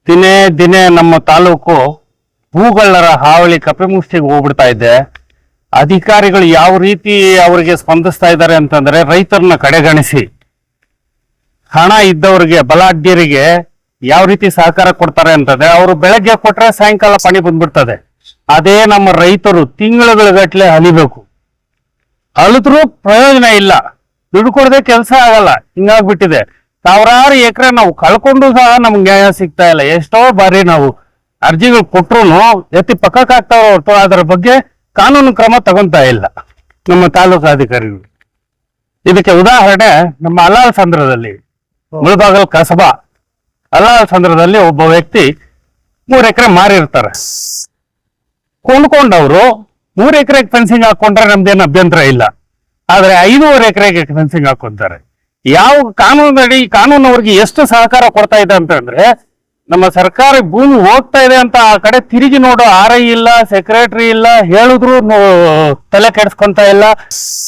ದಿನೇ ದಿನೇ ನಮ್ಮ ತಾಲೂಕು ಭೂಗಳ್ಳರ ಹಾವಳಿ ಕಪಿಮುಷ್ಟಿಗೆ ಹೋಗ್ಬಿಡ್ತಾ ಇದೆ. ಅಧಿಕಾರಿಗಳು ಯಾವ ರೀತಿ ಅವರಿಗೆ ಸ್ಪಂದಿಸ್ತಾ ಇದ್ದಾರೆ ಅಂತಂದ್ರೆ, ರೈತರನ್ನ ಕಡೆಗಣಿಸಿ ಹಣ ಇದ್ದವರಿಗೆ ಬಲಾಢ್ಯರಿಗೆ ಯಾವ ರೀತಿ ಸಹಕಾರ ಕೊಡ್ತಾರೆ ಅಂತಂದ್ರೆ, ಅವರು ಬೆಳಗ್ಗೆ ಕೊಟ್ರೆ ಸಾಯಂಕಾಲ ಪಣಿ ಬಂದ್ಬಿಡ್ತದೆ. ಅದೇ ನಮ್ಮ ರೈತರು ತಿಂಗಳುಗಳ ಗಟ್ಲೆ ಅಲಿಬೇಕು, ಅಳಿದ್ರೂ ಪ್ರಯೋಜನ ಇಲ್ಲ, ದುಡ್ಡು ಕೊಡದೆ ಕೆಲಸ ಆಗಲ್ಲ. ಹಿಂಗಾಗ್ಬಿಟ್ಟಿದೆ. ಸಾವಿರಾರು ಎಕರೆ ನಾವು ಕಳ್ಕೊಂಡು ಸಹ ನಮ್ಗೆ ನ್ಯಾಯ ಸಿಗ್ತಾ ಇಲ್ಲ. ಎಷ್ಟೋ ಬಾರಿ ನಾವು ಅರ್ಜಿಗಳು ಕೊಟ್ರು ಎತ್ತಿ ಪಕ್ಕಕ್ಕೆ ಹಾಕ್ತಾವ ಹೊರತು ಅದರ ಬಗ್ಗೆ ಕಾನೂನು ಕ್ರಮ ತಗೊಂತಾ ಇಲ್ಲ ನಮ್ಮ ತಾಲೂಕು ಅಧಿಕಾರಿಗಳು. ಇದಕ್ಕೆ ಉದಾಹರಣೆ ನಮ್ಮ ಅಲ್ಲಾಳ್ ಸಂದ್ರದಲ್ಲಿ, ಮುಳಬಾಗಲ್ ಕಸಬಾ ಅಲ್ಲಾಳ್ ಸಂದ್ರದಲ್ಲಿ ಒಬ್ಬ ವ್ಯಕ್ತಿ 3 ಎಕರೆ ಮಾರಿರ್ತಾರೆ. ಕೊಂಡ್ಕೊಂಡವ್ರು 3 ಎಕರೆಗೆ ಫೆನ್ಸಿಂಗ್ ಹಾಕೊಂಡ್ರೆ ನಮ್ದೇನು ಅಭ್ಯಂತರ ಇಲ್ಲ. ಆದ್ರೆ 5.5 ಎಕರೆಗೆ ಫೆನ್ಸಿಂಗ್ ಹಾಕೊಂತಾರೆ. ಯಾವ ಕಾನೂನಡಿ ಕಾನೂನು ಅವ್ರಿಗೆ ಎಷ್ಟು ಸಹಕಾರ ಕೊಡ್ತಾ ಇದೆ ಅಂತಂದ್ರೆ, ನಮ್ಮ ಸರ್ಕಾರಿ ಭೂಮಿ ಹೋಗ್ತಾ ಇದೆ ಅಂತ ಆ ಕಡೆ ತಿರುಗಿ ನೋಡೋ RI ಇಲ್ಲ, ಸೆಕ್ರೆಟರಿ ಇಲ್ಲ, ಹೇಳಿದ್ರು ತಲೆ ಕೆಡ್ಸ್ಕೊಂತ ಇಲ್ಲ.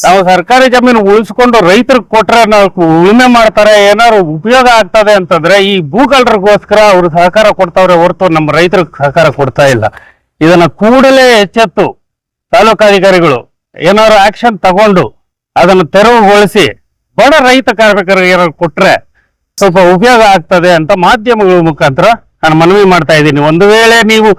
ನಾವು ಸರ್ಕಾರಿ ಜಮೀನು ಉಳಿಸ್ಕೊಂಡು ರೈತರಿಗೆ ಕೊಟ್ರೆ ನಾವು ಉಳುಮೆ ಮಾಡ್ತಾರೆ, ಏನಾದ್ರು ಉಪಯೋಗ ಆಗ್ತದೆ ಅಂತಂದ್ರೆ ಈ ಭೂಗಳ್ಳರಿಗೋಸ್ಕರ ಅವ್ರು ಸಹಕಾರ ಕೊಡ್ತಾವ್ರೆ ಹೊರತು ನಮ್ಮ ರೈತರಿಗೆ ಸಹಕಾರ ಕೊಡ್ತಾ ಇಲ್ಲ. ಇದನ್ನ ಕೂಡಲೇ ಎಚ್ಚೆತ್ತು ತಾಲೂಕಾಧಿಕಾರಿಗಳು ಏನಾದ್ರು ಆಕ್ಷನ್ ತಗೊಂಡು ಅದನ್ನು ತೆರವುಗೊಳಿಸಿ ಬಡ ರೈತ ಕಾರ್ಮಿಕರಿಗೆ ಏನಾದ್ರು ಕೊಟ್ರೆ ಸ್ವಲ್ಪ ಉಪಯೋಗ ಆಗ್ತದೆ ಅಂತ ಮಾಧ್ಯಮಗಳ ಮುಖಾಂತರ ನಾನು ಮನವಿ ಮಾಡ್ತಾ ಇದ್ದೀನಿ. ಒಂದು ವೇಳೆ ನೀವು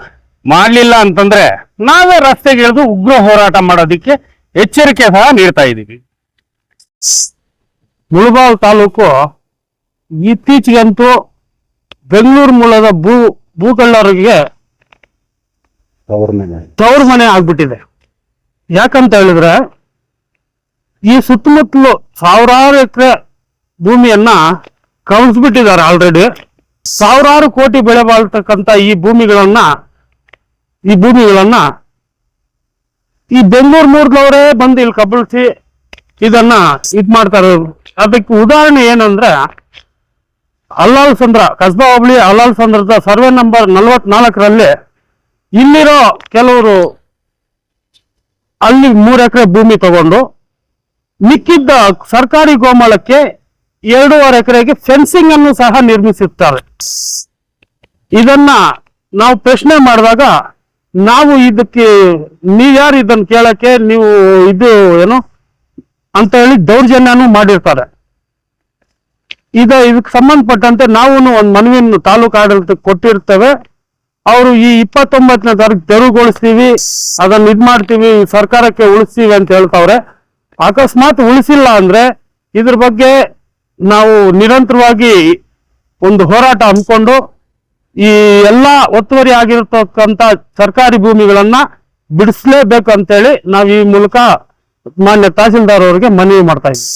ಮಾಡ್ಲಿಲ್ಲ ಅಂತಂದ್ರೆ ನಾವೇ ರಸ್ತೆಗೆ ಇಳಿದು ಉಗ್ರ ಹೋರಾಟ ಮಾಡೋದಿಕ್ಕೆ ಎಚ್ಚರಿಕೆ ಸಹ ನೀಡ್ತಾ ಇದ್ದೀವಿ. ಮುಳಬಾಗಿಲು ತಾಲೂಕು ಇತ್ತೀಚೆಗಂತೂ ಬೆಂಗಳೂರು ಮೂಲದ ಭೂಗಳ್ಳರಿಗೆ ತವರು ಮನೆ ಆಗ್ಬಿಟ್ಟಿದೆ. ಯಾಕಂತ ಹೇಳಿದ್ರೆ, ಈ ಸುತ್ತಮುತ್ತಲು ಸಾವಿರಾರು ಎಕರೆ ಭೂಮಿಯನ್ನ ಕವಿಸ್ಬಿಟ್ಟಿದ್ದಾರೆ. ಆಲ್ರೆಡಿ ಸಾವಿರಾರು ಕೋಟಿ ಬೆಳೆ ಬಾಳ್ತಕ್ಕಂಥ ಈ ಭೂಮಿಗಳನ್ನ ಈ ಬೆಂಗಳೂರು ಮೂಲದವರೇ ಬಂದು ಇಲ್ಲಿ ಕಬಳಿಸಿ ಇದನ್ನ ಮಾಡ್ತಾರೆ. ಅದಕ್ಕೆ ಉದಾಹರಣೆ ಏನಂದ್ರೆ, ಅಲ್ಲಾಳ್ ಸಂದ್ರ ಕಸ್ಬಾ ಹೋಬಳಿ ಅಲ್ಲಾಳ್ ಸಂದ್ರದ ಸರ್ವೆ ನಂಬರ್ 44ರಲ್ಲಿ ಇಲ್ಲಿರೋ ಕೆಲವರು ಅಲ್ಲಿ 3 ಎಕರೆ ಭೂಮಿ ತಗೊಂಡು ಮಿಕ್ಕಿದ್ದ ಸರ್ಕಾರಿ ಗೋಮಾಳಕ್ಕೆ 2.5 ಎಕರೆಗೆ ಫೆನ್ಸಿಂಗ್ ಅನ್ನು ಸಹ ನಿರ್ಮಿಸಿರ್ತಾರೆ. ಇದನ್ನ ನಾವು ಪ್ರಶ್ನೆ ಮಾಡಿದಾಗ, ನಾವು ಇದಕ್ಕೆ ನೀವ್ಯಾರು ಇದನ್ನ ಕೇಳಕ್ಕೆ, ನೀವು ಇದು ಏನು ಅಂತ ಹೇಳಿ ದೌರ್ಜನ್ಯನೂ ಮಾಡಿರ್ತಾರೆ. ಇದಕ್ಕೆ ಸಂಬಂಧಪಟ್ಟಂತೆ ನಾವು ಒಂದು ಮನವಿಯನ್ನು ತಾಲೂಕು ಆಡಳಿತಕ್ಕೆ ಕೊಟ್ಟಿರ್ತೇವೆ. ಅವರು ಈ 29ನೇ ತಾರೀಕು ತೆರವುಗೊಳಿಸ್ತೀವಿ, ಅದನ್ನ ಮಾಡ್ತೀವಿ, ಸರ್ಕಾರಕ್ಕೆ ಉಳಿಸ್ತೀವಿ ಅಂತ ಹೇಳ್ತಾವ್ರೆ. ಅಕಸ್ಮಾತ್ ಉಳಿಸಿಲ್ಲ ಅಂದ್ರೆ ಇದ್ರ ಬಗ್ಗೆ ನಾವು ನಿರಂತರವಾಗಿ ಒಂದು ಹೋರಾಟ ಹಮ್ಮಿಕೊಂಡು ಈ ಎಲ್ಲಾ ಒತ್ತುವರಿ ಆಗಿರತಕ್ಕಂತ ಸರ್ಕಾರಿ ಭೂಮಿಗಳನ್ನ ಬಿಡಿಸ್ಲೇಬೇಕು ಅಂತೇಳಿ ನಾವು ಈ ಮೂಲಕ ಮಾನ್ಯ ತಹಸೀಲ್ದಾರ್ ಅವರಿಗೆ ಮನವಿ ಮಾಡ್ತಾ ಇದ್ದೀವಿ.